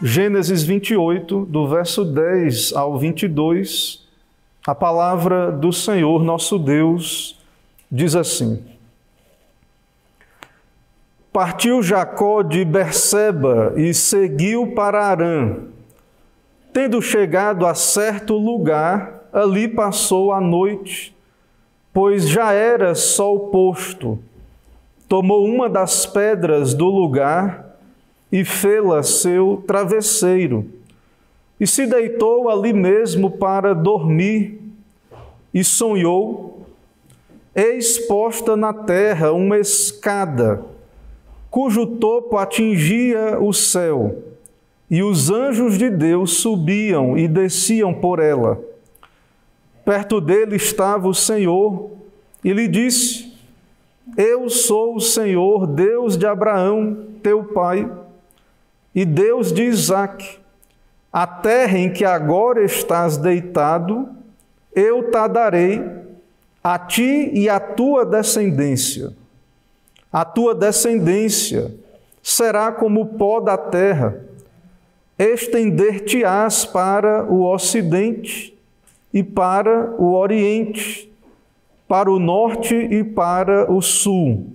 Gênesis 28, do verso 10 ao 22, a palavra do Senhor nosso Deus diz assim: Partiu Jacó de Berseba e seguiu para Harã. Tendo chegado a certo lugar, ali passou a noite, pois já era sol posto. Tomou uma das pedras do lugar e fê-la seu travesseiro, e se deitou ali mesmo para dormir, e sonhou, eis posta na terra uma escada, cujo topo atingia o céu, e os anjos de Deus subiam e desciam por ela. Perto dele estava o Senhor, e lhe disse: Eu sou o Senhor, Deus de Abraão, teu pai, e Deus de Isaque. A terra em que agora estás deitado, eu te darei, a ti e à tua descendência. A tua descendência será como o pó da terra. Estender-te-ás para o ocidente e para o oriente, para o norte e para o sul.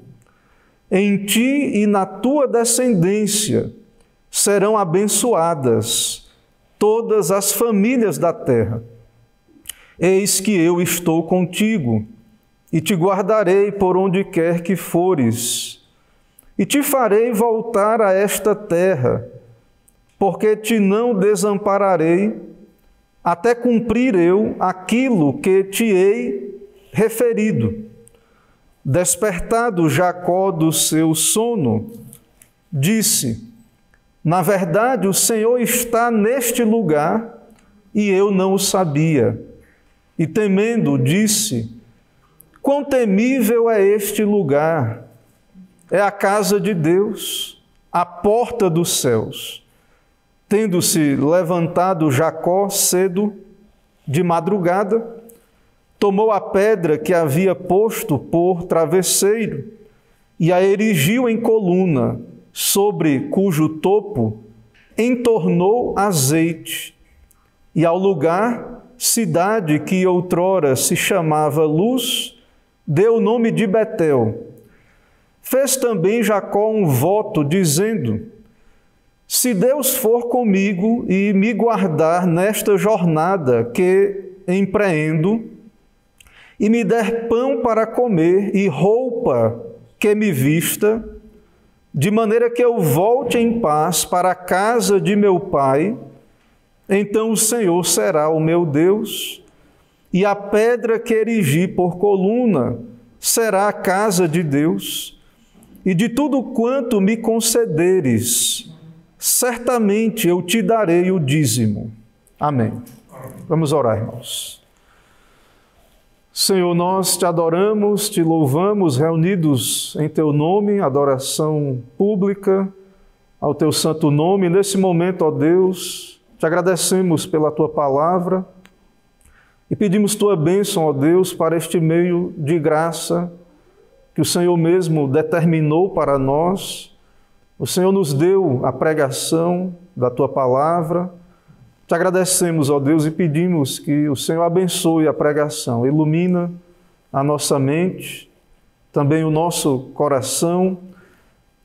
Em ti e na tua descendência serão abençoadas todas as famílias da terra. Eis que eu estou contigo, e te guardarei por onde quer que fores, e te farei voltar a esta terra, porque te não desampararei, até cumprir eu aquilo que te hei referido. Despertado Jacó do seu sono, disse: Na verdade, o Senhor está neste lugar, e eu não o sabia. E temendo, disse: Quão temível é este lugar! É a casa de Deus, a porta dos céus. Tendo-se levantado Jacó cedo, de madrugada, tomou a pedra que havia posto por travesseiro e a erigiu em coluna, sobre cujo topo entornou azeite, e ao lugar, cidade que outrora se chamava Luz, deu o nome de Betel. Fez também Jacó um voto, dizendo: Se Deus for comigo e me guardar nesta jornada que empreendo, e me der pão para comer e roupa que me vista, de maneira que eu volte em paz para a casa de meu pai, então o Senhor será o meu Deus, e a pedra que erigi por coluna será a casa de Deus, e de tudo quanto me concederes, certamente eu te darei o dízimo. Amém. Vamos orar, irmãos. Senhor, nós te adoramos, te louvamos, reunidos em teu nome, adoração pública ao teu santo nome. Nesse momento, ó Deus, te agradecemos pela tua palavra e pedimos tua bênção, ó Deus, para este meio de graça que o Senhor mesmo determinou para nós. O Senhor nos deu a pregação da tua palavra. Te agradecemos, ó Deus, e pedimos que o Senhor abençoe a pregação, ilumina a nossa mente, também o nosso coração,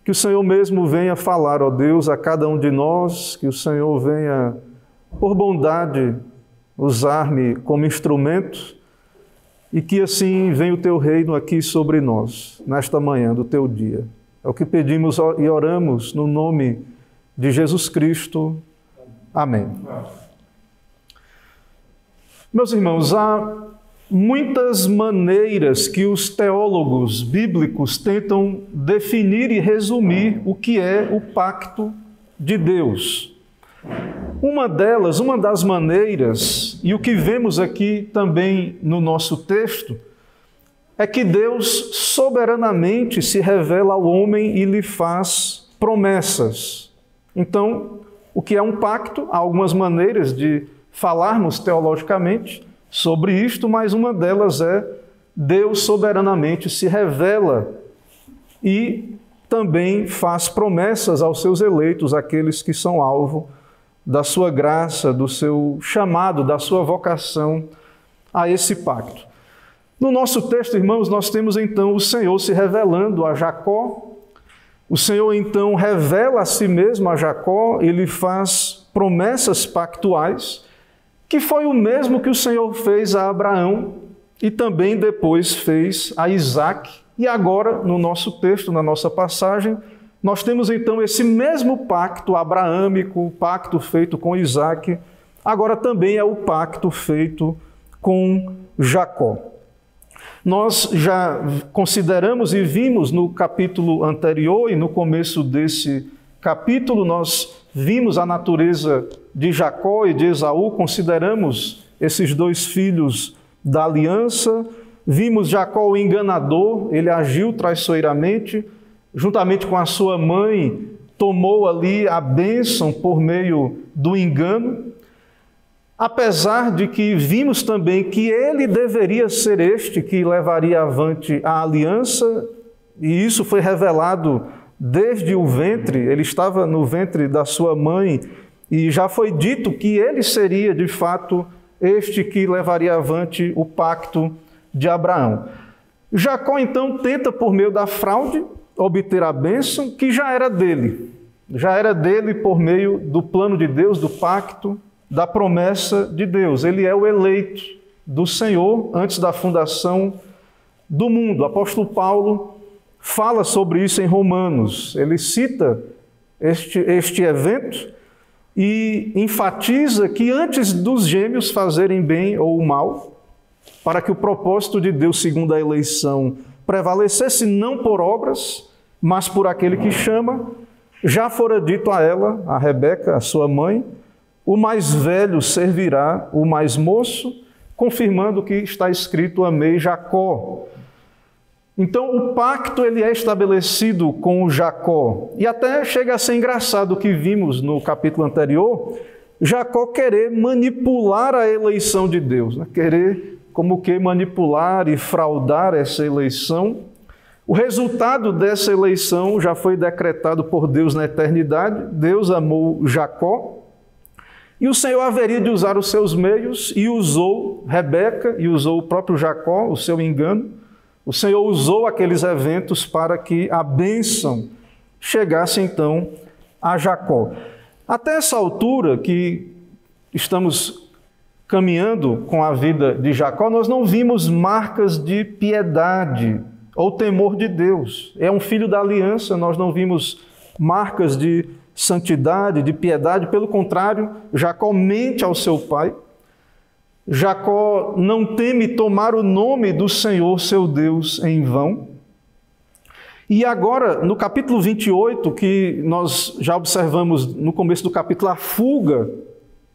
que o Senhor mesmo venha falar, ó Deus, a cada um de nós, que o Senhor venha, por bondade, usar-me como instrumento, e que assim venha o teu reino aqui sobre nós, nesta manhã do teu dia. É o que pedimos e oramos no nome de Jesus Cristo. Amém. Meus irmãos, há muitas maneiras que os teólogos bíblicos tentam definir e resumir o que é o pacto de Deus. Uma das maneiras, e o que vemos aqui também no nosso texto, é que Deus soberanamente se revela ao homem e lhe faz promessas. Então, o que é um pacto? Há algumas maneiras de falarmos teologicamente sobre isto, mas uma delas é Deus soberanamente se revela e também faz promessas aos seus eleitos, aqueles que são alvo da sua graça, do seu chamado, da sua vocação a esse pacto. No nosso texto, irmãos, nós temos então o Senhor se revelando a Jacó. O Senhor então revela a si mesmo a Jacó, ele faz promessas pactuais, que foi o mesmo que o Senhor fez a Abraão e também depois fez a Isaque. E agora, no nosso texto, na nossa passagem, nós temos então esse mesmo pacto abraâmico, o pacto feito com Isaque, agora também é o pacto feito com Jacó. Nós já consideramos e vimos no capítulo anterior e no começo desse capítulo, nós vimos a natureza de Jacó e de Esaú, consideramos esses dois filhos da aliança, vimos Jacó o enganador, ele agiu traiçoeiramente, juntamente com a sua mãe, tomou ali a bênção por meio do engano, apesar de que vimos também que ele deveria ser este que levaria avante a aliança, e isso foi revelado desde o ventre, ele estava no ventre da sua mãe, e já foi dito que ele seria, de fato, este que levaria avante o pacto de Abraão. Jacó, então, tenta, por meio da fraude, obter a bênção que já era dele por meio do plano de Deus, do pacto, da promessa de Deus. Ele é o eleito do Senhor antes da fundação do mundo. O apóstolo Paulo fala sobre isso em Romanos. Ele cita este evento e enfatiza que antes dos gêmeos fazerem bem ou mal, para que o propósito de Deus, segundo a eleição, prevalecesse não por obras, mas por aquele que chama, já fora dito a ela, a Rebeca, a sua mãe, o mais velho servirá o mais moço, confirmando o que está escrito, amei Jacó. Então, o pacto ele é estabelecido com Jacó. E até chega a ser engraçado o que vimos no capítulo anterior, Jacó querer manipular a eleição de Deus, né? Querer como que manipular e fraudar essa eleição. O resultado dessa eleição já foi decretado por Deus na eternidade. Deus amou Jacó e o Senhor haveria de usar os seus meios e usou Rebeca e usou o próprio Jacó, o seu engano. O Senhor usou aqueles eventos para que a bênção chegasse então a Jacó. Até essa altura que estamos caminhando com a vida de Jacó, nós não vimos marcas de piedade ou temor de Deus. É um filho da aliança, nós não vimos marcas de santidade, de piedade. Pelo contrário, Jacó mente ao seu pai. Jacó não teme tomar o nome do Senhor, seu Deus, em vão. E agora, no capítulo 28, que nós já observamos no começo do capítulo, a fuga,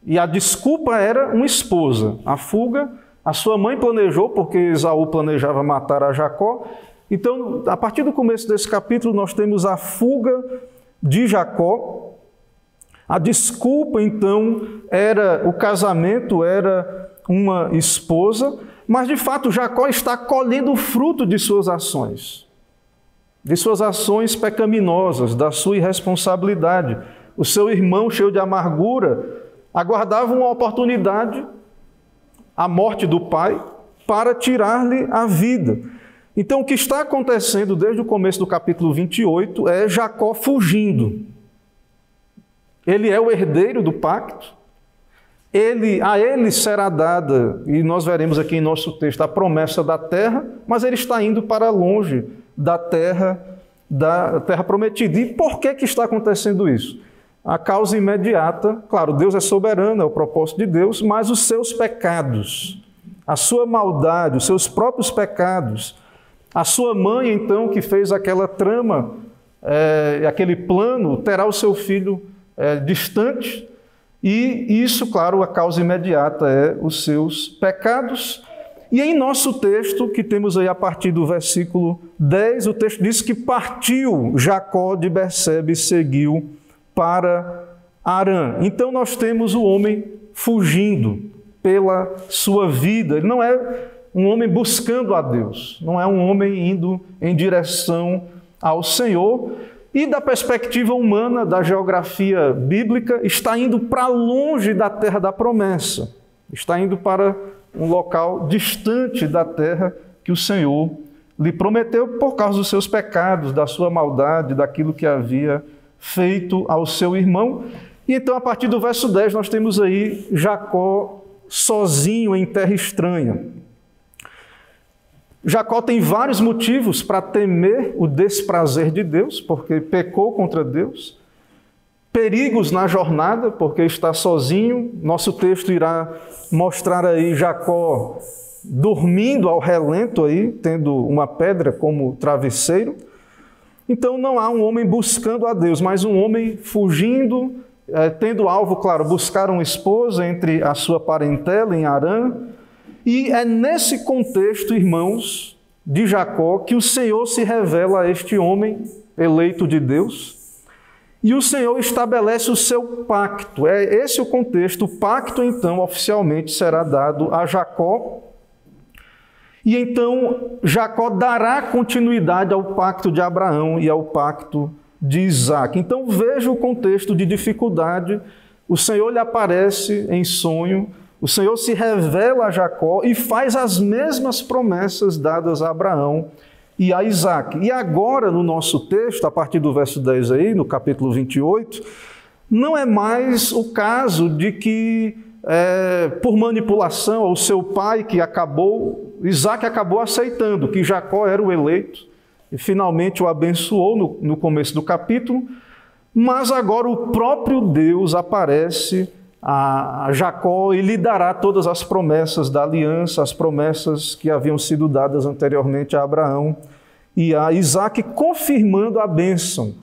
e a desculpa era uma esposa. A fuga, a sua mãe planejou, porque Esaú planejava matar a Jacó. Então, a partir do começo desse capítulo, nós temos a fuga de Jacó. A desculpa, então, era o casamento, era uma esposa, mas de fato Jacó está colhendo o fruto de suas ações pecaminosas, da sua irresponsabilidade. O seu irmão, cheio de amargura, aguardava uma oportunidade, a morte do pai, para tirar-lhe a vida. Então, o que está acontecendo desde o começo do capítulo 28 é Jacó fugindo. Ele é o herdeiro do pacto. A ele será dada, e nós veremos aqui em nosso texto, a promessa da terra, mas ele está indo para longe da terra prometida. E por que está acontecendo isso? A causa imediata, claro, Deus é soberano, é o propósito de Deus, mas os seus pecados, a sua maldade, os seus próprios pecados, a sua mãe, então, que fez aquela trama, aquele plano, terá o seu filho distante. E isso, claro, a causa imediata é os seus pecados. E em nosso texto, que temos aí a partir do versículo 10, o texto diz que partiu Jacó de Bersebe e seguiu para Harã. Então nós temos o homem fugindo pela sua vida. Ele não é um homem buscando a Deus, não é um homem indo em direção ao Senhor. e da perspectiva humana, da geografia bíblica, está indo para longe da terra da promessa. Está indo para um local distante da terra que o Senhor lhe prometeu por causa dos seus pecados, da sua maldade, daquilo que havia feito ao seu irmão. E então, a partir do verso 10, nós temos aí Jacó sozinho em terra estranha. Jacó tem vários motivos para temer o desprazer de Deus, porque pecou contra Deus. Perigos na jornada, porque está sozinho. Nosso texto irá mostrar aí Jacó dormindo ao relento aí, tendo uma pedra como travesseiro. Então não há um homem buscando a Deus, mas um homem fugindo, tendo alvo, claro, buscar uma esposa entre a sua parentela em Harã. E é nesse contexto, irmãos, de Jacó, que o Senhor se revela a este homem eleito de Deus. E o Senhor estabelece o seu pacto. É esse o contexto. O pacto, então, oficialmente será dado a Jacó. E então Jacó dará continuidade ao pacto de Abraão e ao pacto de Isaac. Então veja o contexto de dificuldade. O Senhor lhe aparece em sonho, o Senhor se revela a Jacó e faz as mesmas promessas dadas a Abraão e a Isaac. E agora, no nosso texto, a partir do verso 10 aí, no capítulo 28, não é mais o caso de que, por manipulação, o seu pai Isaac acabou aceitando que Jacó era o eleito e finalmente o abençoou no começo do capítulo, mas agora o próprio Deus aparece a Jacó e lhe dará todas as promessas da aliança, as promessas que haviam sido dadas anteriormente a Abraão e a Isaac, confirmando a bênção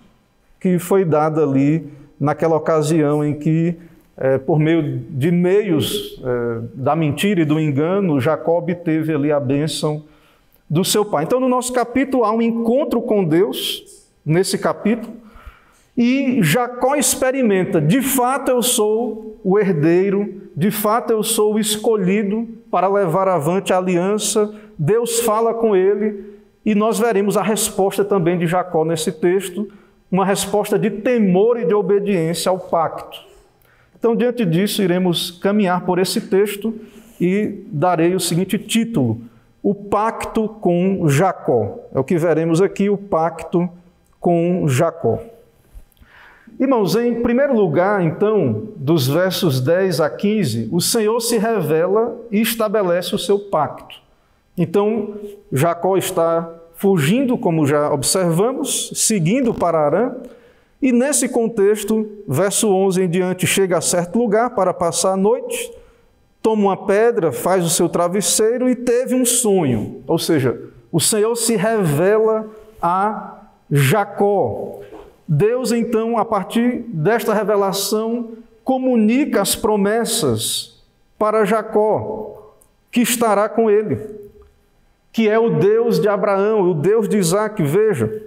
que foi dada ali naquela ocasião em que, por meio de meios da mentira e do engano, Jacó obteve ali a bênção do seu pai. Então, no nosso capítulo, há um encontro com Deus, nesse capítulo, e Jacó experimenta, de fato eu sou o herdeiro, de fato eu sou o escolhido para levar avante a aliança. Deus fala com ele e nós veremos a resposta também de Jacó nesse texto, uma resposta de temor e de obediência ao pacto. Então, diante disso, iremos caminhar por esse texto e darei o seguinte título: o pacto com Jacó. É o que veremos aqui, o pacto com Jacó. Irmãos, em primeiro lugar, então, dos versos 10 a 15, o Senhor se revela e estabelece o seu pacto. Então, Jacó está fugindo, como já observamos, seguindo para Harã, e nesse contexto, verso 11 em diante, chega a certo lugar para passar a noite, toma uma pedra, faz o seu travesseiro e teve um sonho. Ou seja, o Senhor se revela a Jacó. Deus, então, a partir desta revelação, comunica as promessas para Jacó, que estará com ele, que é o Deus de Abraão, o Deus de Isaac. Veja,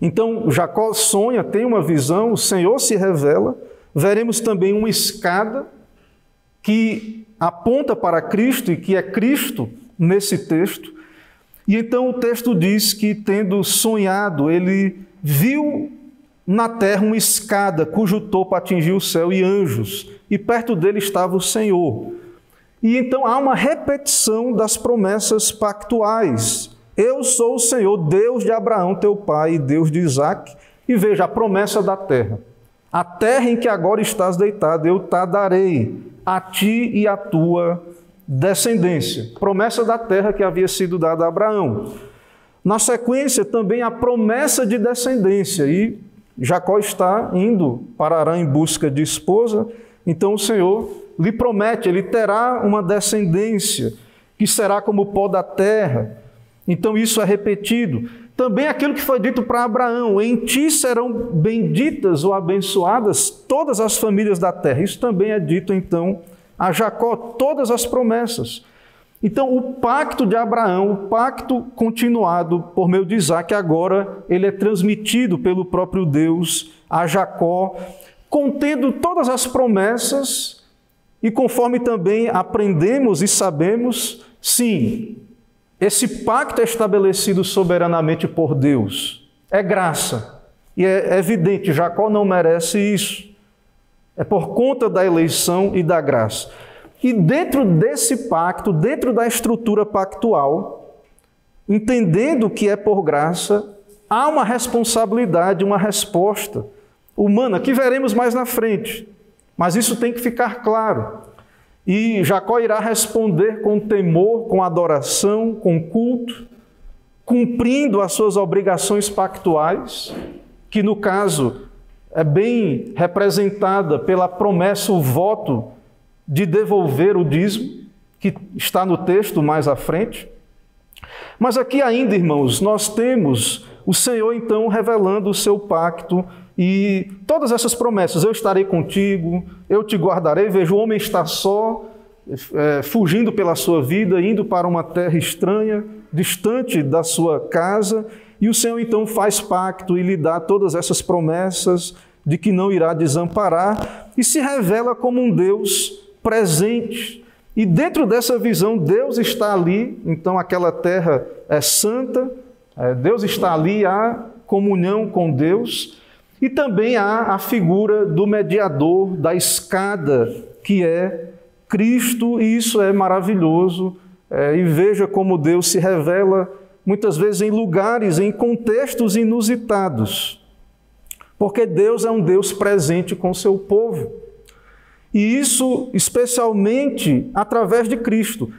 então Jacó sonha, tem uma visão, o Senhor se revela, veremos também uma escada que aponta para Cristo e que é Cristo nesse texto. E então o texto diz que, tendo sonhado, ele viu na terra uma escada cujo topo atingia o céu e anjos, e perto dele estava o Senhor. E então há uma repetição das promessas pactuais. Eu sou o Senhor, Deus de Abraão, teu pai, e Deus de Isaac. E veja a promessa da terra. A terra em que agora estás deitado, eu te darei a ti e a tua descendência. Promessa da terra que havia sido dada a Abraão. Na sequência, também a promessa de descendência. E Jacó está indo para Harã em busca de esposa. Então o Senhor lhe promete, ele terá uma descendência que será como o pó da terra. Então isso é repetido. Também aquilo que foi dito para Abraão: em ti serão benditas ou abençoadas todas as famílias da terra. Isso também é dito então a Jacó, todas as promessas. Então o pacto de Abraão, o pacto continuado por meio de Isaac, agora ele é transmitido pelo próprio Deus a Jacó, contendo todas as promessas, e conforme também aprendemos e sabemos, sim, esse pacto é estabelecido soberanamente por Deus, é graça. E é evidente, Jacó não merece isso. É por conta da eleição e da graça. E dentro desse pacto, dentro da estrutura pactual, entendendo que é por graça, há uma responsabilidade, uma resposta humana, que veremos mais na frente. Mas isso tem que ficar claro. E Jacó irá responder com temor, com adoração, com culto, cumprindo as suas obrigações pactuais, que no caso é bem representada pela promessa, o voto de devolver o dízimo, que está no texto mais à frente. Mas aqui ainda, irmãos, nós temos o Senhor então revelando o seu pacto e todas essas promessas: eu estarei contigo, eu te guardarei. Veja, o homem está só, fugindo pela sua vida, indo para uma terra estranha, distante da sua casa, e o Senhor então faz pacto e lhe dá todas essas promessas de que não irá desamparar, e se revela como um Deus presente. E dentro dessa visão, Deus está ali, então aquela terra é santa, Deus está ali, há comunhão com Deus, e também há a figura do mediador, da escada, que é Cristo, e isso é maravilhoso. E veja como Deus se revela muitas vezes em lugares, em contextos inusitados, porque Deus é um Deus presente com o seu povo. E isso especialmente através de Cristo.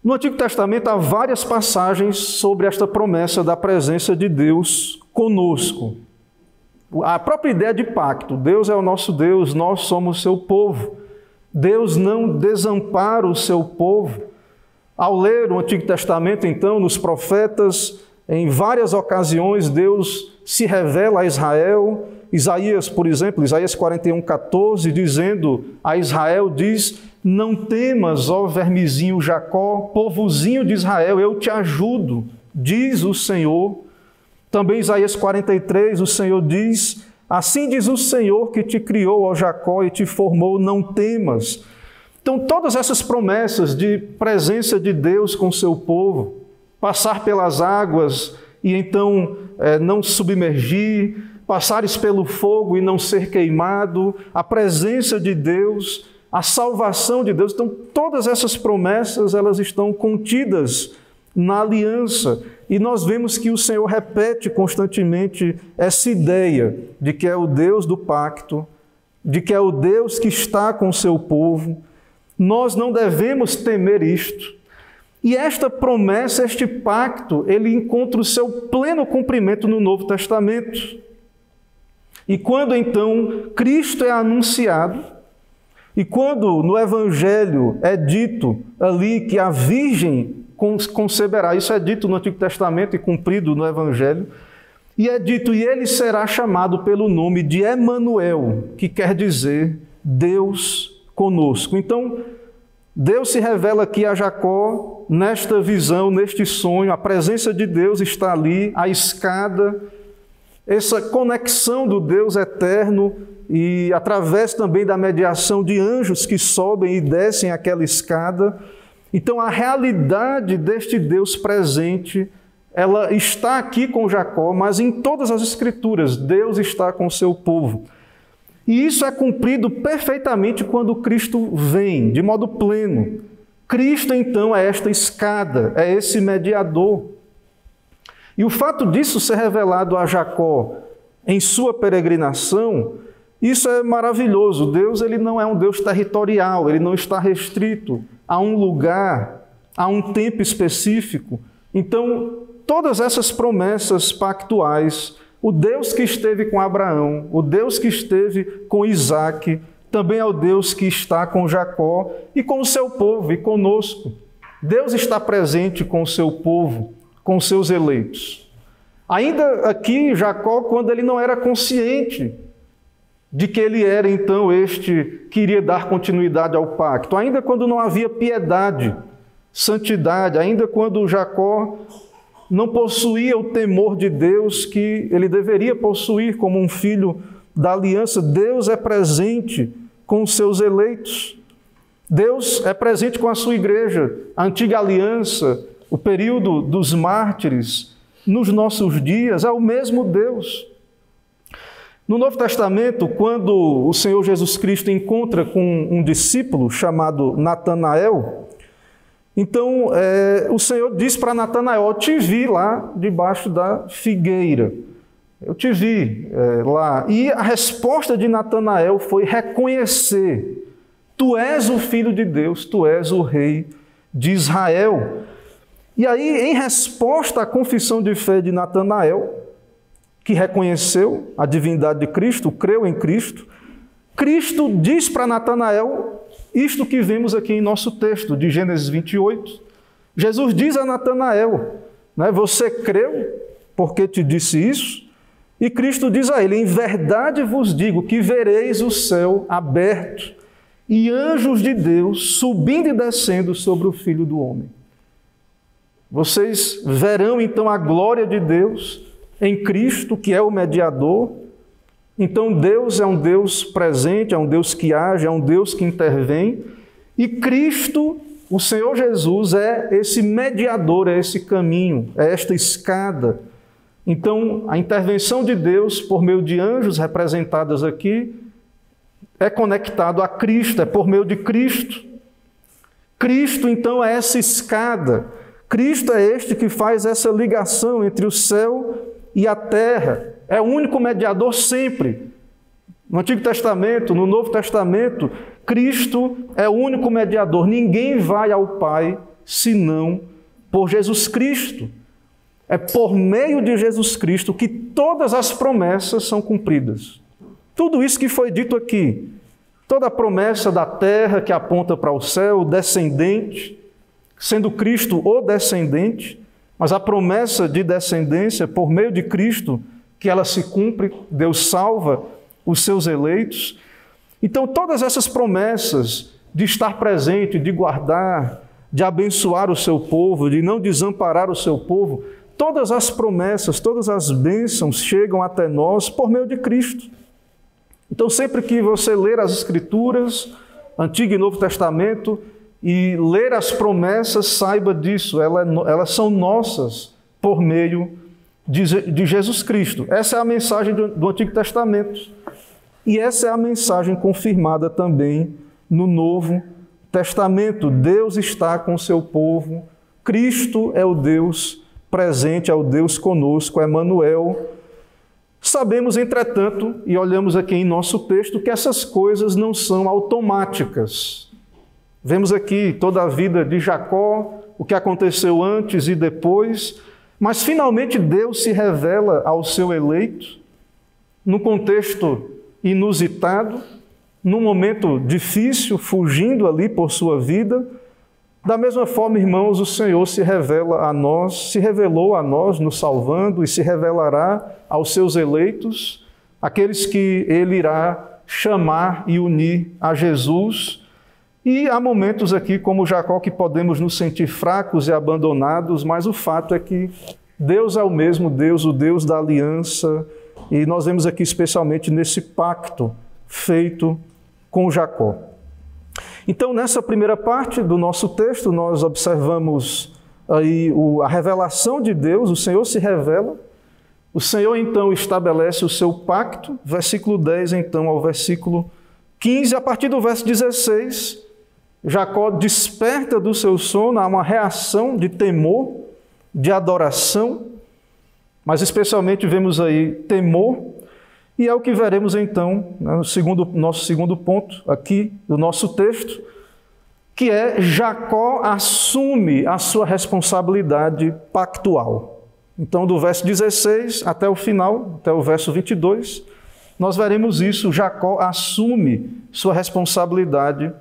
No Antigo Testamento há várias passagens sobre esta promessa da presença de Deus conosco. A própria ideia de pacto: Deus é o nosso Deus, nós somos o seu povo. Deus não desampara o seu povo. Ao ler o Antigo Testamento, então, nos profetas, em várias ocasiões Deus se revela a Israel. Isaías, por exemplo, Isaías 41:14, dizendo a Israel, diz: não temas, ó vermezinho Jacó, povozinho de Israel, eu te ajudo, diz o Senhor. Também Isaías 43, o Senhor diz: assim diz o Senhor que te criou, ó Jacó, e te formou, não temas. Então, todas essas promessas de presença de Deus com o seu povo, passar pelas águas e então não submergir, passares pelo fogo e não ser queimado, a presença de Deus, a salvação de Deus. Então, todas essas promessas, elas estão contidas na aliança. E nós vemos que o Senhor repete constantemente essa ideia de que é o Deus do pacto, de que é o Deus que está com o seu povo. Nós não devemos temer isto. E esta promessa, este pacto, ele encontra o seu pleno cumprimento no Novo Testamento. E quando então Cristo é anunciado, e quando no Evangelho é dito ali que a Virgem conceberá, isso é dito no Antigo Testamento e cumprido no Evangelho, e é dito: e ele será chamado pelo nome de Emanuel, que quer dizer Deus conosco. Então, Deus se revela aqui a Jacó nesta visão, neste sonho. A presença de Deus está ali, a escada, essa conexão do Deus eterno, e através também da mediação de anjos que sobem e descem aquela escada. Então, a realidade deste Deus presente, ela está aqui com Jacó, mas em todas as Escrituras, Deus está com o seu povo. E isso é cumprido perfeitamente quando Cristo vem, de modo pleno. Cristo, então, é esta escada, é esse mediador. E o fato disso ser revelado a Jacó em sua peregrinação, isso é maravilhoso. Deus, ele não é um Deus territorial, ele não está restrito a um lugar, a um tempo específico. Então, todas essas promessas pactuais, o Deus que esteve com Abraão, o Deus que esteve com Isaque, também é o Deus que está com Jacó e com o seu povo e conosco. Deus está presente com o seu povo, com os seus eleitos. Ainda aqui, Jacó, quando ele não era consciente de que ele era então este que iria dar continuidade ao pacto, ainda quando não havia piedade, santidade, ainda quando Jacó não possuía o temor de Deus que ele deveria possuir como um filho da aliança, Deus é presente com os seus eleitos. Deus é presente com a sua igreja, a antiga aliança, o período dos mártires, nos nossos dias, é o mesmo Deus. No Novo Testamento, quando o Senhor Jesus Cristo encontra com um discípulo chamado Natanael, então o Senhor diz para Natanael: eu te vi lá debaixo da figueira, eu te vi lá. E a resposta de Natanael foi reconhecer: tu és o Filho de Deus, tu és o Rei de Israel. E aí, em resposta à confissão de fé de Natanael, que reconheceu a divindade de Cristo, creu em Cristo, Cristo diz para Natanael isto que vemos aqui em nosso texto, de Gênesis 28. Jesus diz a Natanael, você creu porque te disse isso? E Cristo diz a ele: em verdade vos digo que vereis o céu aberto e anjos de Deus subindo e descendo sobre o Filho do Homem. Vocês verão então a glória de Deus em Cristo, que é o mediador. Então Deus é um Deus presente, é um Deus que age, é um Deus que intervém. E Cristo, o Senhor Jesus, é esse mediador, é esse caminho, é esta escada. Então a intervenção de Deus por meio de anjos representadas aqui é conectado a Cristo, é por meio de Cristo. Cristo então é essa escada. Cristo é este que faz essa ligação entre o céu e a terra. É o único mediador sempre. No Antigo Testamento, no Novo Testamento, Cristo é o único mediador. Ninguém vai ao Pai senão por Jesus Cristo. É por meio de Jesus Cristo que todas as promessas são cumpridas. Tudo isso que foi dito aqui, toda a promessa da terra que aponta para o céu, o descendente, sendo Cristo o descendente, mas a promessa de descendência por meio de Cristo, que ela se cumpre, Deus salva os seus eleitos. Então todas essas promessas de estar presente, de guardar, de abençoar o seu povo, de não desamparar o seu povo, todas as promessas, todas as bênçãos chegam até nós por meio de Cristo. Então sempre que você ler as Escrituras, Antigo e Novo Testamento, e ler as promessas, saiba disso, elas são nossas por meio de Jesus Cristo. Essa é a mensagem do Antigo Testamento. E essa é a mensagem confirmada também no Novo Testamento. Deus está com o seu povo, Cristo é o Deus presente, é o Deus conosco, é Emanuel. Sabemos, entretanto, e olhamos aqui em nosso texto, que essas coisas não são automáticas. Vemos aqui toda a vida de Jacó, o que aconteceu antes e depois, mas finalmente Deus se revela ao seu eleito, num contexto inusitado, num momento difícil, fugindo ali por sua vida. Da mesma forma, irmãos, o Senhor se revela a nós, se revelou a nós, nos salvando, e se revelará aos seus eleitos, aqueles que Ele irá chamar e unir a Jesus. E há momentos aqui, como Jacó, que podemos nos sentir fracos e abandonados, mas o fato é que Deus é o mesmo Deus, o Deus da aliança, e nós vemos aqui especialmente nesse pacto feito com Jacó. Então, nessa primeira parte do nosso texto, nós observamos aí a revelação de Deus, o Senhor se revela, o Senhor então estabelece o seu pacto, versículo 10 então ao versículo 15, a partir do verso 16, Jacó desperta do seu sono, há uma reação de temor, de adoração, mas especialmente vemos aí temor, e é o que veremos então, nosso segundo ponto aqui do nosso texto, que é Jacó assume a sua responsabilidade pactual. Então, do verso 16 até o final, até o verso 22, nós veremos isso, Jacó assume sua responsabilidade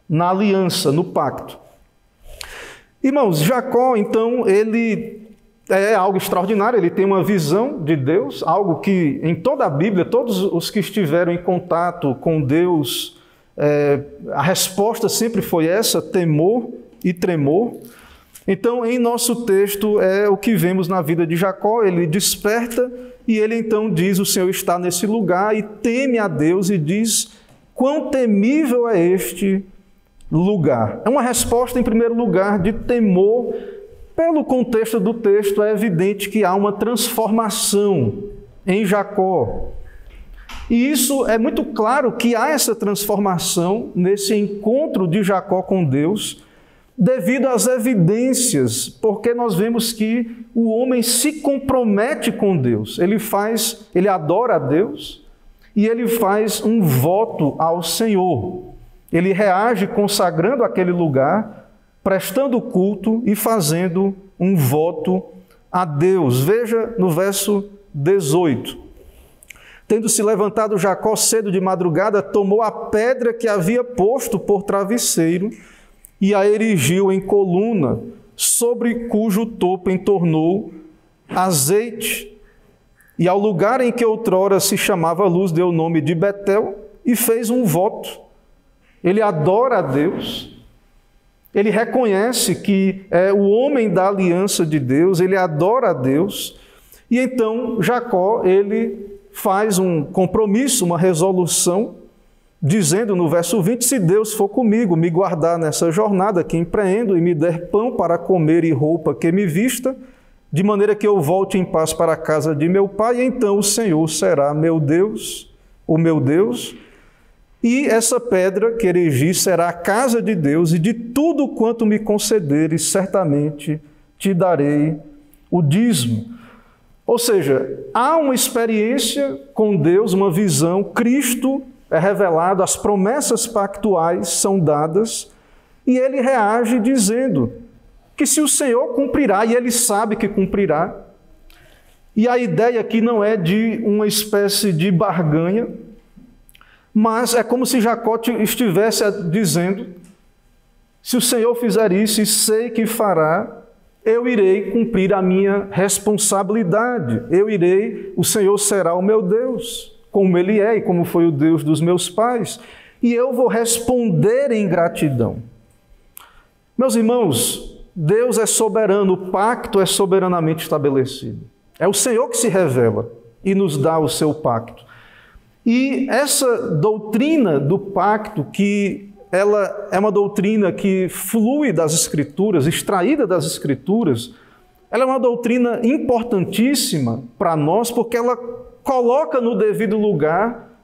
na aliança, no pacto. Irmãos, Jacó, então, ele é algo extraordinário, ele tem uma visão de Deus, algo que em toda a Bíblia, todos os que estiveram em contato com Deus, a resposta sempre foi essa, temor e tremor. Então, em nosso texto, é o que vemos na vida de Jacó, ele desperta e ele então diz, o Senhor está nesse lugar e teme a Deus e diz, quão temível é este lugar. É uma resposta, em primeiro lugar, de temor. Pelo contexto do texto, é evidente que há uma transformação em Jacó, E isso é muito claro que há essa transformação nesse encontro de Jacó com Deus, devido às evidências, porque nós vemos que o homem se compromete com Deus, ele adora a Deus e ele faz um voto ao Senhor. Ele reage consagrando aquele lugar, prestando culto e fazendo um voto a Deus. Veja no verso 18. Tendo se levantado Jacó cedo de madrugada, tomou a pedra que havia posto por travesseiro e a erigiu em coluna, sobre cujo topo entornou azeite. E ao lugar em que outrora se chamava Luz, deu o nome de Betel e fez um voto. Ele adora a Deus, ele reconhece que é o homem da aliança de Deus, ele adora a Deus, e então Jacó, ele faz um compromisso, uma resolução, dizendo no verso 20, se Deus for comigo, me guardar nessa jornada que empreendo e me der pão para comer e roupa que me vista, de maneira que eu volte em paz para a casa de meu pai, então o Senhor será meu Deus, o meu Deus, e essa pedra que erigi será a casa de Deus, e de tudo quanto me concederes, certamente te darei o dízimo. Ou seja, há uma experiência com Deus, uma visão, Cristo é revelado, as promessas pactuais são dadas, e ele reage dizendo que se o Senhor cumprirá, e ele sabe que cumprirá, e a ideia aqui não é de uma espécie de barganha, mas é como se Jacó estivesse dizendo, se o Senhor fizer isso e sei que fará, eu irei cumprir a minha responsabilidade, o Senhor será o meu Deus, como Ele é e como foi o Deus dos meus pais, e eu vou responder em gratidão. Meus irmãos, Deus é soberano, o pacto é soberanamente estabelecido. É o Senhor que se revela e nos dá o seu pacto. E essa doutrina do pacto, que ela é uma doutrina que flui das Escrituras, extraída das Escrituras, ela é uma doutrina importantíssima para nós, porque ela coloca no devido lugar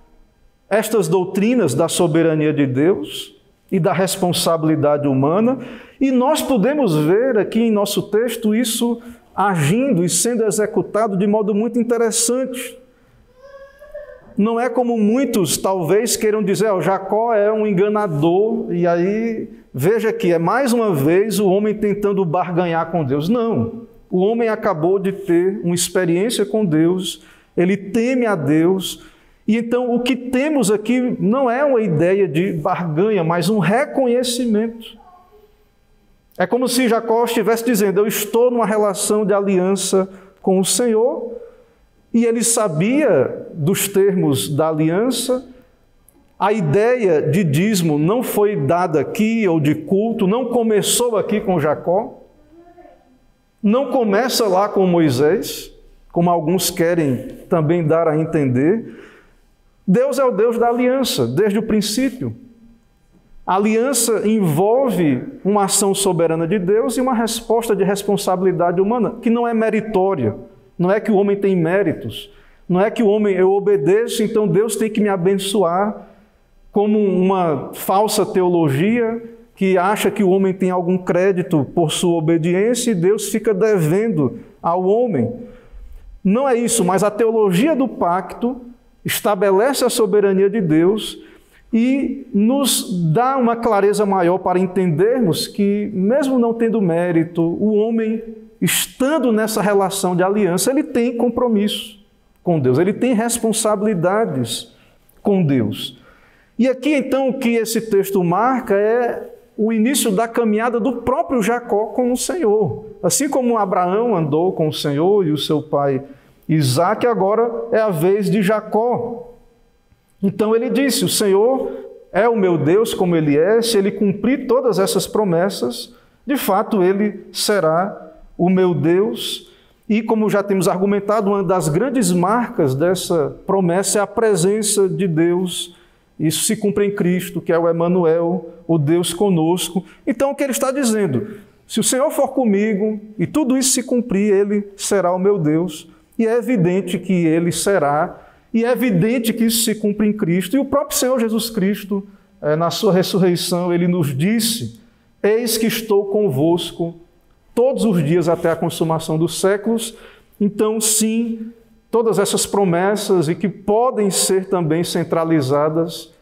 estas doutrinas da soberania de Deus e da responsabilidade humana, e nós podemos ver aqui em nosso texto isso agindo e sendo executado de modo muito interessante. Não é como muitos talvez queiram dizer, Jacó é um enganador, e aí veja que é mais uma vez o homem tentando barganhar com Deus. Não, o homem acabou de ter uma experiência com Deus, ele teme a Deus, e então o que temos aqui não é uma ideia de barganha, mas um reconhecimento. É como se Jacó estivesse dizendo, eu estou numa relação de aliança com o Senhor, e ele sabia dos termos da aliança. A ideia de dízimo não foi dada aqui, ou de culto, não começou aqui com Jacó, não começa lá com Moisés, como alguns querem também dar a entender. Deus é o Deus da aliança, desde o princípio. A aliança envolve uma ação soberana de Deus e uma resposta de responsabilidade humana, que não é meritória. Não é que o homem tem méritos, não é que o homem, eu obedeço, então Deus tem que me abençoar, como uma falsa teologia que acha que o homem tem algum crédito por sua obediência e Deus fica devendo ao homem. Não é isso, mas a teologia do pacto estabelece a soberania de Deus e nos dá uma clareza maior para entendermos que, mesmo não tendo mérito, o homem, estando nessa relação de aliança, ele tem compromisso com Deus, ele tem responsabilidades com Deus. E aqui, então, o que esse texto marca é o início da caminhada do próprio Jacó com o Senhor. Assim como Abraão andou com o Senhor e o seu pai Isaque, agora é a vez de Jacó. Então ele disse, o Senhor é o meu Deus como Ele é, se Ele cumprir todas essas promessas, de fato Ele será o meu Deus. E como já temos argumentado, uma das grandes marcas dessa promessa é a presença de Deus. Isso se cumpre em Cristo, que é o Emanuel, o Deus conosco. Então o que ele está dizendo? Se o Senhor for comigo e tudo isso se cumprir, Ele será o meu Deus. E é evidente que Ele será, E é evidente que isso se cumpre em Cristo. E o próprio Senhor Jesus Cristo, na sua ressurreição, ele nos disse: eis que estou convosco todos os dias até a consumação dos séculos. Então, sim, todas essas promessas, e que podem ser também centralizadas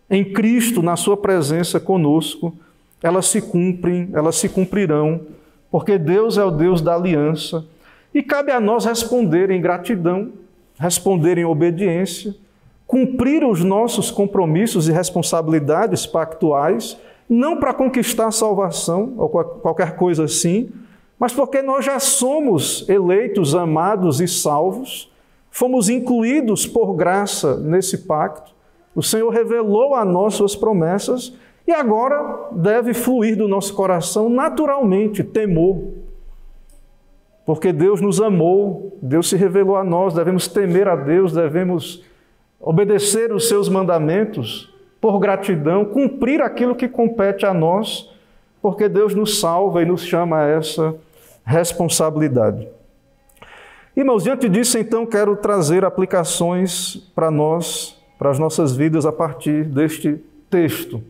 em Cristo, na sua presença conosco, elas se cumprem, elas se cumprirão, porque Deus é o Deus da aliança. E cabe a nós responder em gratidão, responder em obediência, cumprir os nossos compromissos e responsabilidades pactuais, não para conquistar a salvação ou qualquer coisa assim, mas porque nós já somos eleitos, amados e salvos, fomos incluídos por graça nesse pacto. O Senhor revelou a nós suas promessas e agora deve fluir do nosso coração naturalmente temor. Porque Deus nos amou, Deus se revelou a nós, devemos temer a Deus, devemos obedecer os seus mandamentos por gratidão, cumprir aquilo que compete a nós, porque Deus nos salva e nos chama a essa responsabilidade. Irmãos, diante disso, então, quero trazer aplicações para nós, para as nossas vidas, a partir deste texto,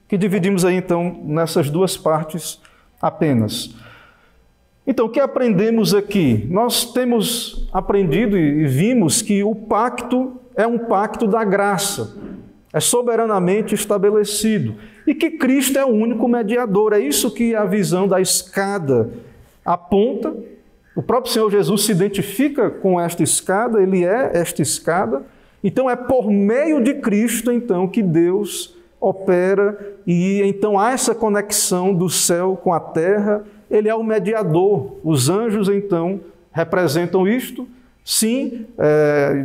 que dividimos aí, então, nessas duas partes apenas. Então, o que aprendemos aqui? Nós temos aprendido e vimos que o pacto é um pacto da graça, é soberanamente estabelecido, e que Cristo é o único mediador. É isso que a visão da escada aponta. O próprio Senhor Jesus se identifica com esta escada, ele é esta escada. Então é por meio de Cristo então que Deus opera, e então há essa conexão do céu com a terra. Ele é o mediador. Os anjos então representam isto. Sim,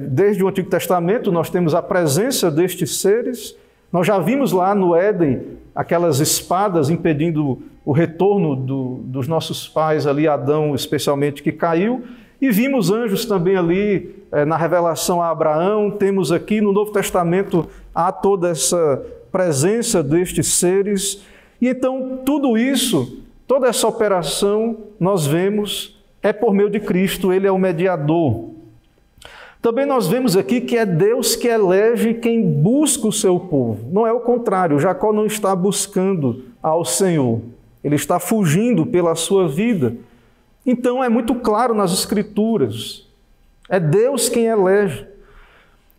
desde o Antigo Testamento nós temos a presença destes seres. Nós já vimos lá no Éden aquelas espadas impedindo o retorno dos nossos pais ali, Adão especialmente, que caiu. E vimos anjos também ali na revelação a Abraão. Temos aqui no Novo Testamento há toda essa presença destes seres. E então tudo isso, toda essa operação, nós vemos, é por meio de Cristo, ele é o mediador. Também nós vemos aqui que é Deus que elege quem busca o seu povo. Não é o contrário, Jacó não está buscando ao Senhor, ele está fugindo pela sua vida. Então é muito claro nas Escrituras, é Deus quem elege.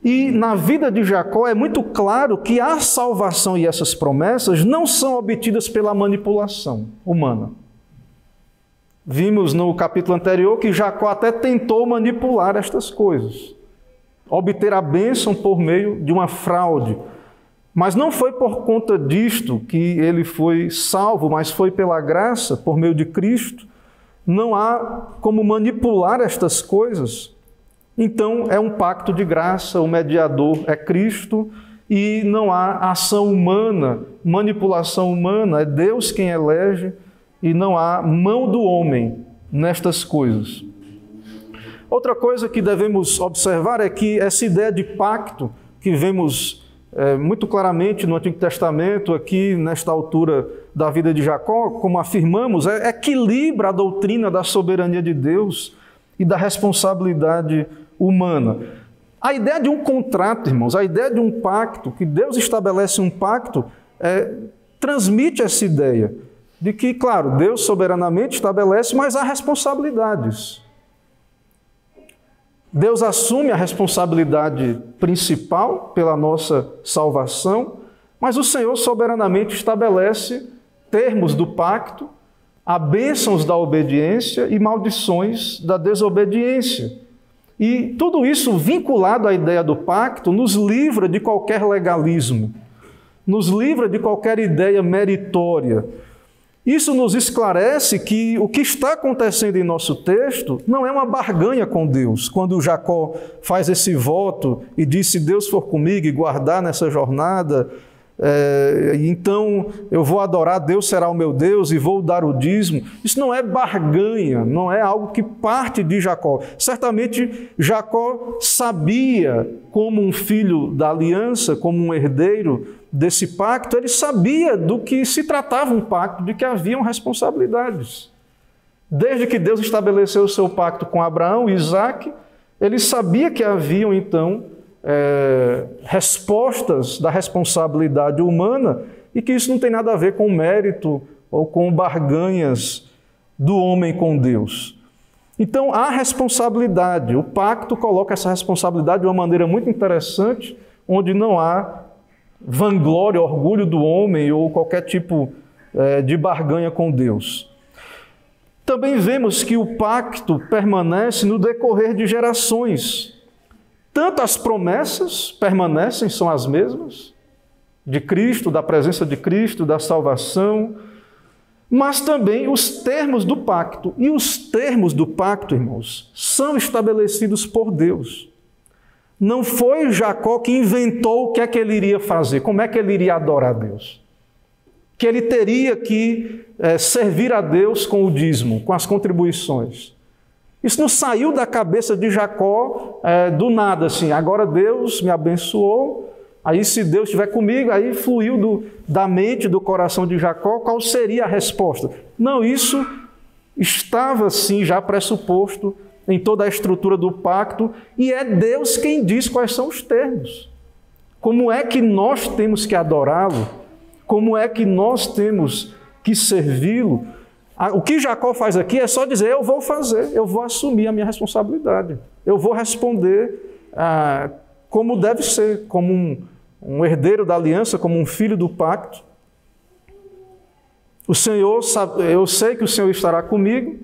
E na vida de Jacó é muito claro que a salvação e essas promessas não são obtidas pela manipulação humana. Vimos no capítulo anterior que Jacó até tentou manipular estas coisas, obter a bênção por meio de uma fraude. Mas não foi por conta disto que ele foi salvo, mas foi pela graça, por meio de Cristo. Não há como manipular estas coisas. Então é um pacto de graça, o mediador é Cristo e não há ação humana, manipulação humana, é Deus quem elege e não há mão do homem nestas coisas. Outra coisa que devemos observar é que essa ideia de pacto que vemos muito claramente no Antigo Testamento, aqui nesta altura da vida de Jacó, como afirmamos, equilibra a doutrina da soberania de Deus e da responsabilidade humana. A ideia de um contrato, irmãos, a ideia de um pacto, que Deus estabelece um pacto, transmite essa ideia de que, claro, Deus soberanamente estabelece, mas há responsabilidades. Deus assume a responsabilidade principal pela nossa salvação, mas o Senhor soberanamente estabelece termos do pacto, há bênçãos da obediência e maldições da desobediência. E tudo isso vinculado à ideia do pacto nos livra de qualquer legalismo, nos livra de qualquer ideia meritória. Isso nos esclarece que o que está acontecendo em nosso texto não é uma barganha com Deus. Quando Jacó faz esse voto e diz: se Deus for comigo e guardar nessa jornada, então eu vou adorar, Deus será o meu Deus e vou dar o dízimo. Isso não é barganha, não é algo que parte de Jacó. Certamente Jacó sabia, como um filho da aliança, como um herdeiro desse pacto, ele sabia do que se tratava um pacto, de que haviam responsabilidades. Desde que Deus estabeleceu o seu pacto com Abraão e Isaque, ele sabia que haviam então respostas da responsabilidade humana e que isso não tem nada a ver com mérito ou com barganhas do homem com Deus. Então, há responsabilidade. O pacto coloca essa responsabilidade de uma maneira muito interessante, onde não há vanglória, orgulho do homem ou qualquer tipo de barganha com Deus. Também vemos que o pacto permanece no decorrer de gerações. Tanto as promessas permanecem, são as mesmas, de Cristo, da presença de Cristo, da salvação, mas também os termos do pacto. E os termos do pacto, irmãos, são estabelecidos por Deus. Não foi Jacó que inventou o que é que ele iria fazer, como é que ele iria adorar a Deus. Que ele teria que servir a Deus com o dízimo, com as contribuições. Isso não saiu da cabeça de Jacó do nada, assim, agora Deus me abençoou, aí se Deus estiver comigo, aí fluiu da mente, do coração de Jacó, qual seria a resposta? Não, isso estava, assim, já pressuposto em toda a estrutura do pacto, e é Deus quem diz quais são os termos. Como é que nós temos que adorá-lo? Como é que nós temos que servi-lo? O que Jacó faz aqui é só dizer, eu vou fazer, eu vou assumir a minha responsabilidade. Eu vou responder como deve ser, como um herdeiro da aliança, como um filho do pacto. O Senhor, eu sei que o Senhor estará comigo,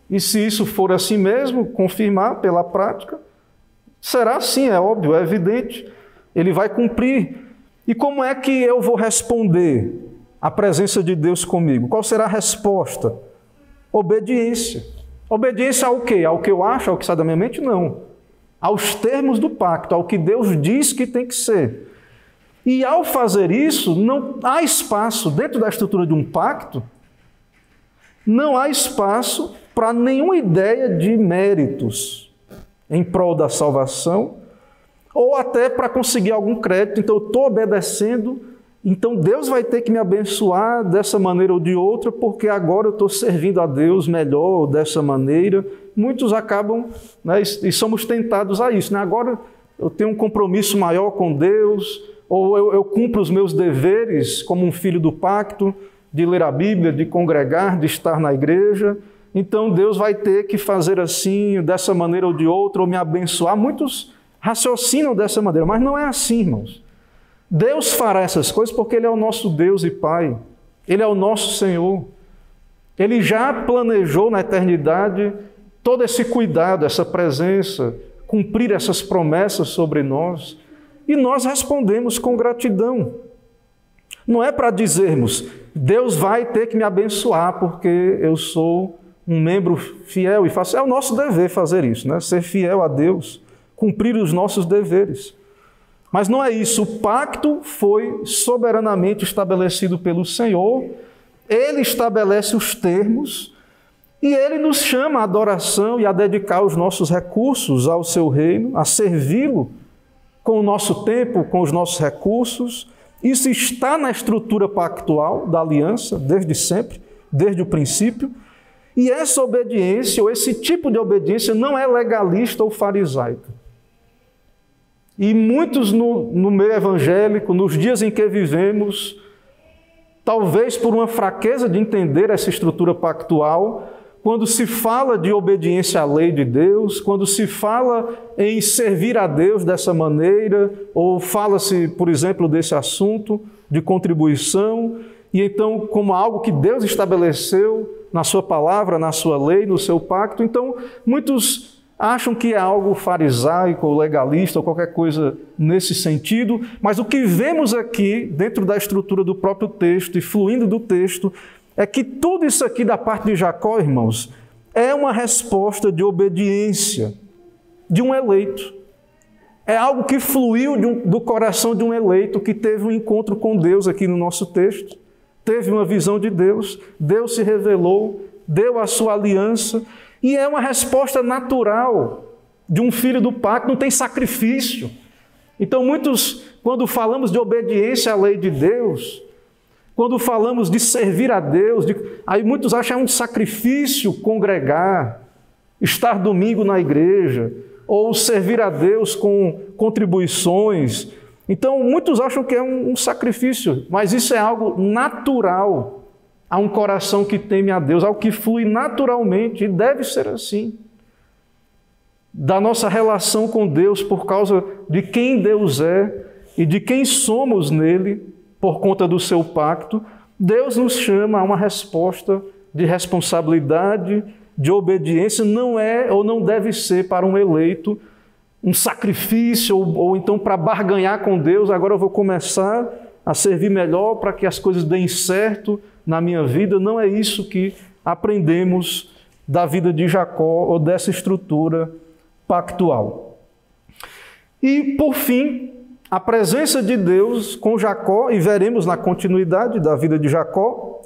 e se isso for assim mesmo, confirmar pela prática, será assim, é óbvio, é evidente, ele vai cumprir. E como é que eu vou responder à presença de Deus comigo? Qual será a resposta? Obediência. Obediência ao quê? Ao que eu acho, ao que sai da minha mente? Não. Aos termos do pacto, ao que Deus diz que tem que ser. E ao fazer isso, não há espaço, dentro da estrutura de um pacto, não há espaço para nenhuma ideia de méritos em prol da salvação, ou até para conseguir algum crédito. Então eu estou obedecendo, então Deus vai ter que me abençoar dessa maneira ou de outra, porque agora eu estou servindo a Deus melhor dessa maneira. Muitos acabam, né, e somos tentados a isso, né? Agora eu tenho um compromisso maior com Deus, ou eu cumpro os meus deveres como um filho do pacto, de ler a Bíblia, de congregar, de estar na igreja. Então Deus vai ter que fazer assim, dessa maneira ou de outra, ou me abençoar. Muitos raciocinam dessa maneira, mas não é assim, irmãos. Deus fará essas coisas porque Ele é o nosso Deus e Pai. Ele é o nosso Senhor. Ele já planejou na eternidade todo esse cuidado, essa presença, cumprir essas promessas sobre nós. E nós respondemos com gratidão. Não é para dizermos, Deus vai ter que me abençoar porque eu sou um membro fiel e faço. É o nosso dever fazer isso, né? Ser fiel a Deus, cumprir os nossos deveres. Mas não é isso. O pacto foi soberanamente estabelecido pelo Senhor. Ele estabelece os termos e Ele nos chama à adoração e a dedicar os nossos recursos ao seu reino, a servi-lo com o nosso tempo, com os nossos recursos. Isso está na estrutura pactual da aliança, desde sempre, desde o princípio. E essa obediência, ou esse tipo de obediência, não é legalista ou farisaica. E muitos no meio evangélico, nos dias em que vivemos, talvez por uma fraqueza de entender essa estrutura pactual, quando se fala de obediência à lei de Deus, quando se fala em servir a Deus dessa maneira, ou fala-se, por exemplo, desse assunto de contribuição, e então como algo que Deus estabeleceu na sua palavra, na sua lei, no seu pacto, então muitos acham que é algo farisaico ou legalista ou qualquer coisa nesse sentido, mas o que vemos aqui, dentro da estrutura do próprio texto e fluindo do texto, é que tudo isso aqui da parte de Jacó, irmãos, é uma resposta de obediência de um eleito. É algo que fluiu do coração de um eleito que teve um encontro com Deus aqui no nosso texto, teve uma visão de Deus, Deus se revelou, deu a sua aliança, e é uma resposta natural de um filho do pacto, não tem sacrifício. Então muitos, quando falamos de obediência à lei de Deus, quando falamos de servir a Deus, aí muitos acham um sacrifício congregar, estar domingo na igreja, ou servir a Deus com contribuições. Então, muitos acham que é um sacrifício, mas isso é algo natural a um coração que teme a Deus, algo que flui naturalmente, e deve ser assim. Da nossa relação com Deus, por causa de quem Deus é e de quem somos nele, por conta do seu pacto, Deus nos chama a uma resposta de responsabilidade, de obediência. Não é ou não deve ser para um eleito um sacrifício ou então para barganhar com Deus. Agora eu vou começar a servir melhor para que as coisas deem certo na minha vida. Não é isso que aprendemos da vida de Jacó ou dessa estrutura pactual. E, por fim, a presença de Deus com Jacó, e veremos na continuidade da vida de Jacó,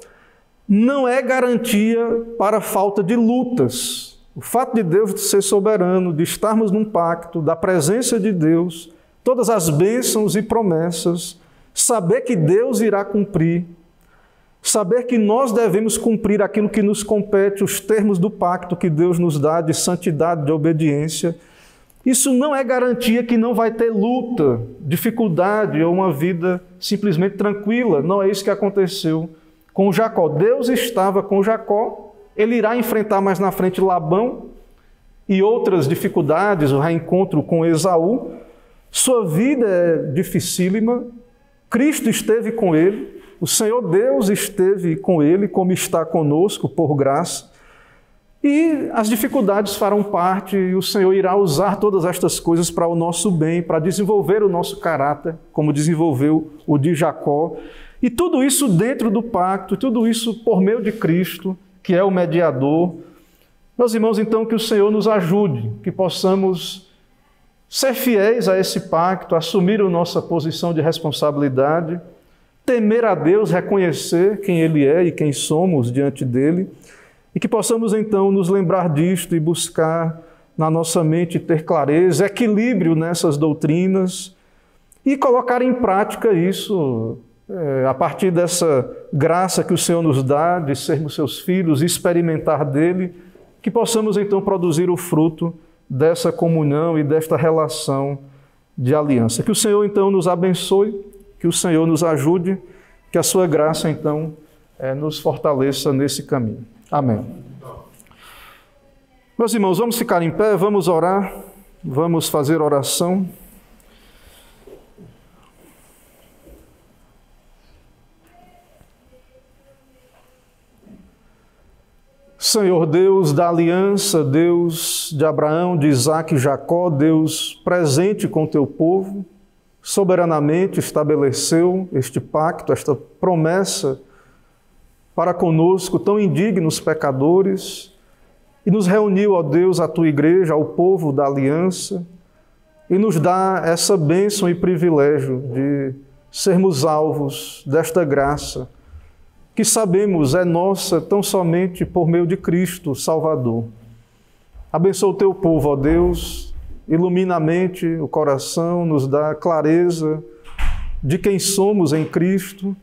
não é garantia para a falta de lutas. O fato de Deus ser soberano, de estarmos num pacto, da presença de Deus, todas as bênçãos e promessas, saber que Deus irá cumprir, saber que nós devemos cumprir aquilo que nos compete, os termos do pacto que Deus nos dá de santidade, de obediência, isso não é garantia que não vai ter luta, dificuldade ou uma vida simplesmente tranquila. Não é isso que aconteceu com Jacó. Deus estava com Jacó, ele irá enfrentar mais na frente Labão e outras dificuldades, o reencontro com Esaú. Sua vida é dificílima, Cristo esteve com ele, o Senhor Deus esteve com ele, como está conosco por graça. E as dificuldades farão parte, e o Senhor irá usar todas estas coisas para o nosso bem, para desenvolver o nosso caráter, como desenvolveu o de Jacó. E tudo isso dentro do pacto, tudo isso por meio de Cristo, que é o mediador. Meus irmãos, então, que o Senhor nos ajude, que possamos ser fiéis a esse pacto, assumir a nossa posição de responsabilidade, temer a Deus, reconhecer quem Ele é e quem somos diante dEle, e que possamos então nos lembrar disto e buscar na nossa mente ter clareza, equilíbrio nessas doutrinas e colocar em prática isso a partir dessa graça que o Senhor nos dá de sermos seus filhos e experimentar dele, que possamos então produzir o fruto dessa comunhão e desta relação de aliança. Que o Senhor então nos abençoe, que o Senhor nos ajude, que a sua graça então nos fortaleça nesse caminho. Amém. Meus irmãos, vamos ficar em pé, vamos orar, vamos fazer oração. Senhor Deus da aliança, Deus de Abraão, de Isaque e Jacó, Deus presente com teu povo, soberanamente estabeleceu este pacto, esta promessa para conosco, tão indignos pecadores, e nos reuniu, ó Deus, a tua igreja, ao povo da aliança, e nos dá essa bênção e privilégio de sermos alvos desta graça, que sabemos é nossa tão somente por meio de Cristo, Salvador. Abençoa o teu povo, ó Deus, ilumina a mente, o coração, nos dá clareza de quem somos em Cristo,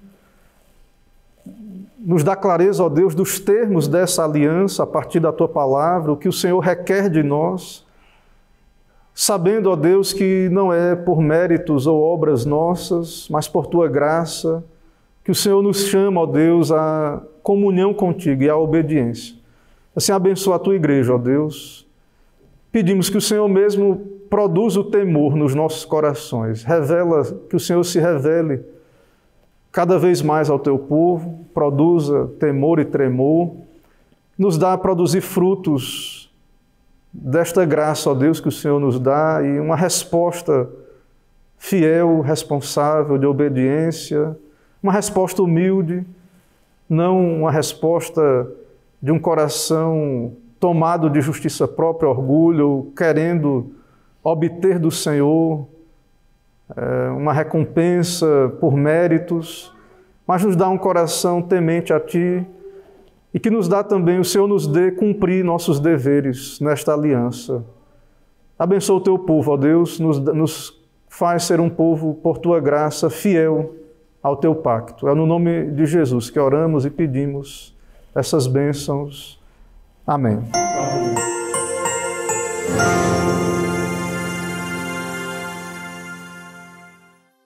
nos dá clareza, ó Deus, dos termos dessa aliança a partir da Tua Palavra, o que o Senhor requer de nós, sabendo, ó Deus, que não é por méritos ou obras nossas, mas por Tua graça, que o Senhor nos chama, ó Deus, à comunhão contigo e à obediência. Assim, abençoa a Tua igreja, ó Deus. Pedimos que o Senhor mesmo produza o temor nos nossos corações, que o Senhor se revele cada vez mais ao teu povo, produza temor e tremor, nos dá a produzir frutos desta graça, ó Deus, que o Senhor nos dá, e uma resposta fiel, responsável, de obediência, uma resposta humilde, não uma resposta de um coração tomado de justiça própria, orgulho, querendo obter do Senhor uma recompensa por méritos, mas nos dá um coração temente a Ti e que nos dá também, o Senhor nos dê cumprir nossos deveres nesta aliança. Abençoa o Teu povo, ó Deus, nos faz ser um povo, por Tua graça, fiel ao Teu pacto. É no nome de Jesus que oramos e pedimos essas bênçãos. Amém.